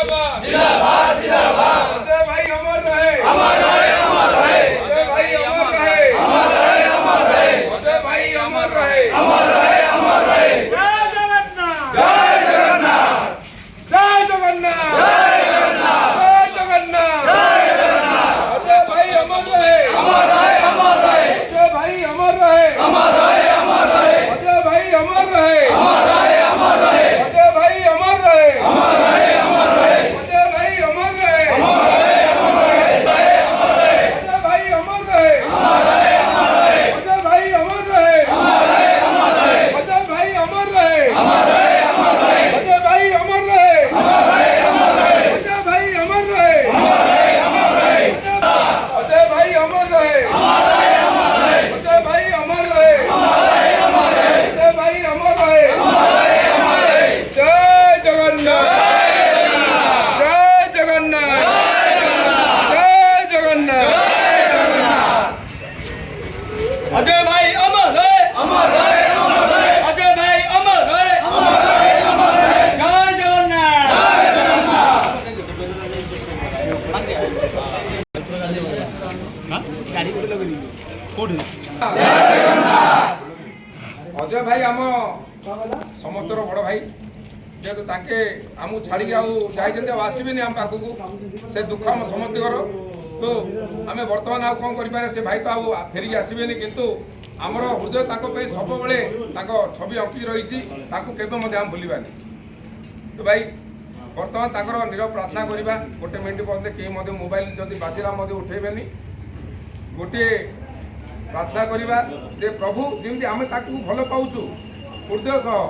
जिंदाबाद जिंदाबाद जिंदाबाद। अजय भाई अमर रहे अमर रहे अमर रहे। अजय भाई अमर रहे अमर रहे अमर रहे। अजय भाई अमर रहे अमर रहे अमर रहे। जय जगन्नाथ जय जगन्नाथ जय जगन्नाथ जय जगन्नाथ जय जगन्नाथ जय जगन्नाथ। अजय भाई अमर रहे अमर रहे अमर रहे। अजय भाई अमर रहे अमर रहे अमर रहे। अजय भाई अमर रहे अमर रहे अमर रहे। अजय भाई अमर रहे अमर रहे अमर रहे। अजय भाई अमर रहे अमर रहे अमर रहे। अजय भाई अमर रहे अमर रहे अमर रहे। अजय भाई अमर रहे अमर रहे अमर रहे। अजय भाई अमर रहे अमर रहे अमर रहे। अजय भाई अमर रहे अमर रहे अमर रहे। अजय भाई अमर रहे अमर रहे अमर रहे। अजय भाई अमर रहे अमर रहे अमर रहे। अजय भाई अमर रहे अमर रहे अमर रहे। अजय भाई अमर रहे अमर रहे अमर रहे। जय जगन्नाथ जय जगन्नाथ जय जगन्नाथ। अजय भाई अमर रहे अमर रहे अमर रहे। अजय भाई अमर रहे अमर रहे अमर रहे। जय जगन्नाथ। जय जगन्नाथ। अजय भाई आम समस्त बड़ भाई जेहेतु ताके आमको छाड़ी चाहिए आसबेनि आम पाखक से दुख आम समस्तर तो आम बर्तमान आउ कौन करें से भाई तो आउ फेरिक आसबेनि किंतु आमर हृदय सब छवि अंकित रही आम भूलबानी तो भाई बर्तमान नीरव प्रार्थना करवा गोटे मिनिट पर्यंत कहीं मोबाइल जब बाजिला उठेबेनि गोटे प्रार्थना करवा जे प्रभु जमी आम भल पाचु हृदय सह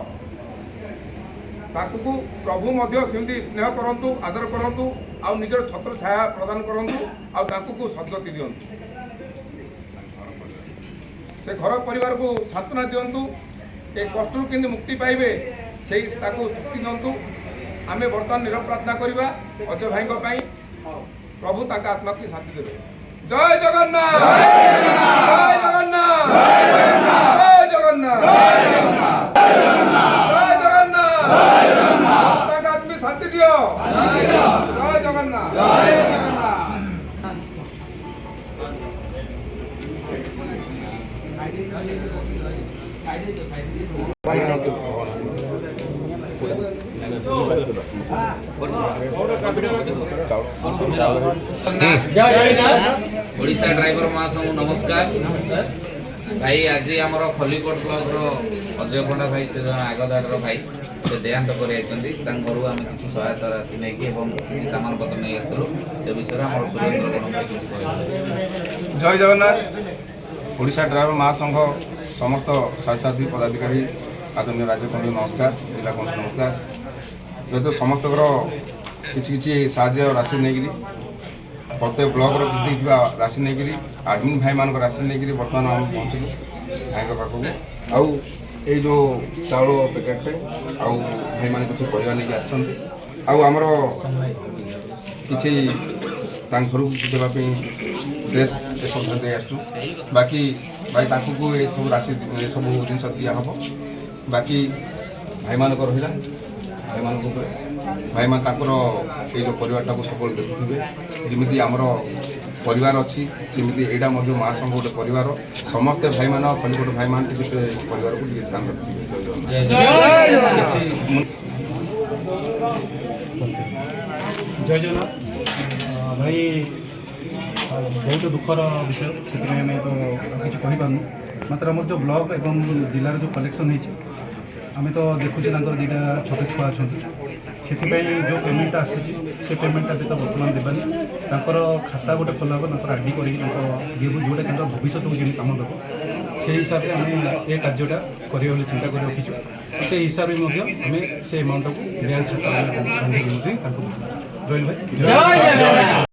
ताकू प्रभु सेमती स्नेह करंतु आदर करंतु आउ निजर छत्र छाया प्रदान करंतु आउ ताकू सद्गति दियंतु से घर परिवार को सांत्वना दियंतु ए कष्ट केमती मुक्ति पाइबे से शक्ति दियंतु। आमे बर्तमान नीरव प्रार्थना करवा अजय भाई प्रभु ताका आत्मा की शांति देवे। जय जगन्नाथ जय जगन्नाथ जय जगन्नाथ जय जगन्नाथ जय जगन्नाथ। ताका आत्मा शांति दियो। जय जगन्नाथ जय जगन्नाथ। ओडिशा ड्राइवर महासंघ नमस्कार भाई। आज आमर खलिकोट ब्लॉक अजय पंडा भाई से आगदार भाई से देहांत कर घर आम किसी सहायता राशि नहीं कि सामान पत्र नहीं आसलु से विषय आम सुरेंद्र जय जगन्नाथ। ओडिशा ड्राइवर महासंघ समस्त शासकी पदाधिकारी आदरणीय राज्य कमिटी नमस्कार जिला कमिटी नमस्कार। जेहेतु समस्त किसी साहाय्य राशि नहीं प्रत्येक ब्लॉक किसी राशि नहीं आडमिन भाई मान राशि नहीं बर्तमान आम पहुँचलु भाई पाखक आउ ये जो चाउल पैकेटे आउ भाई मैंने किसी परिवार नहीं आमर किसी घर देवाई ड्रेस सब दे आसु बाकी भाई ताकू ये सब राशि सब जिन दिहब बाकी भाई मान रहा भाई मान भाई मान ये जो परिवार को सब देखुवे जमी आमर परिवार अच्छी सेमती यहाँ महासंघ गोटे परिवार समस्ते भाई मान खलिकोट भाई मान से परिवार को ध्यान रखिए। जय जगन्नाथ भाई बहुत दुखर विषय से आम तो किसी कहींपारनु मात्र आम जो ब्लॉक एवं जिलार जो कलेक्शन आम तो देखुचे दुटा छोट छुआ अच्छा से जो पेमेंट आसी से पेमेंटा भी तो बर्तमान देवानी खाता गोटे खोला आरडी कर जोटा भविष्य को जमी कम देव से हिसाब से आम ये कार्यटा कर चिंता कर रखीचु से हिसाब से आम से अमाउंट को बैंक खाता रही भाई।